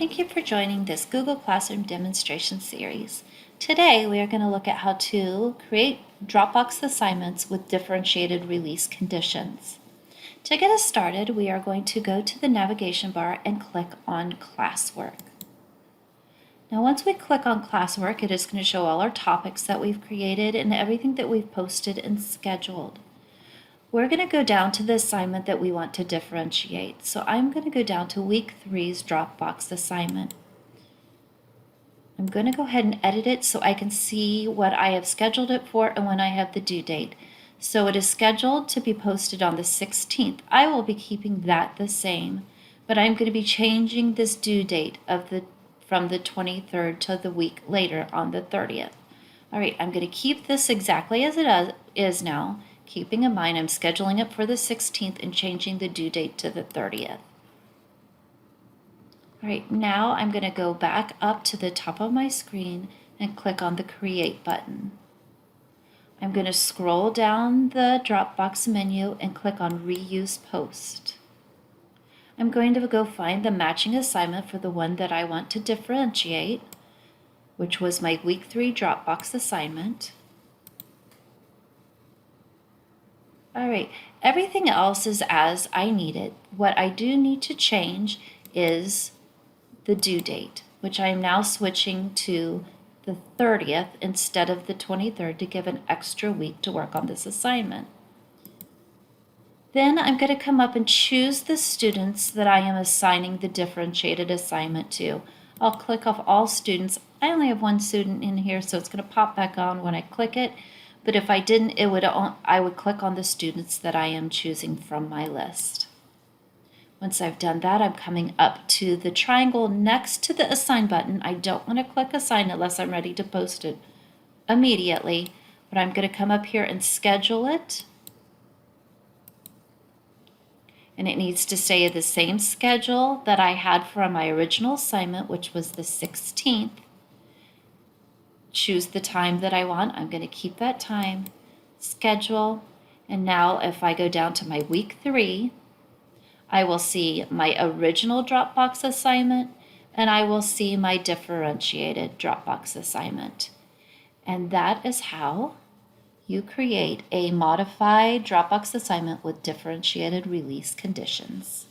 Thank you for joining this Google Classroom demonstration series. Today we are going to look at how to create Dropbox assignments with differentiated release conditions. To get us started, we are going to go to the navigation bar and click on Classwork. Now once we click on Classwork, it is going to show all our topics that we've created and everything that we've posted and scheduled. We're going to go down to the assignment that we want to differentiate. So I'm going to go down to week 3's Dropbox assignment. I'm going to go ahead and edit it so I can see what I have scheduled it for and when I have the due date. So it is scheduled to be posted on the 16th. I will be keeping that the same, but I'm going to be changing this due date from the 23rd to the week later on the 30th. All right, I'm going to keep this exactly as it is now. Keeping in mind I'm scheduling it for the 16th and changing the due date to the 30th. All right, now I'm going to go back up to the top of my screen and click on the Create button. I'm going to scroll down the Dropbox menu and click on Reuse Post. I'm going to go find the matching assignment for the one that I want to differentiate, which was my week 3 Dropbox assignment. All right, everything else is as I need it. What I do need to change is the due date, which I am now switching to the 30th instead of the 23rd to give an extra week to work on this assignment. Then I'm going to come up and choose the students that I am assigning the differentiated assignment to. I'll click off all students. I only have one student in here, so it's going to pop back on when I click it. But if I didn't, I would click on the students that I am choosing from my list. Once I've done that, I'm coming up to the triangle next to the Assign button. I don't want to click Assign unless I'm ready to post it immediately, but I'm going to come up here and schedule it. And it needs to stay the same schedule that I had for my original assignment, which was the 16th. Choose the time that I want. I'm going to keep that time, schedule, and now if I go down to my week 3, I will see my original Dropbox assignment and I will see my differentiated Dropbox assignment. And that is how you create a modified Dropbox assignment with differentiated release conditions.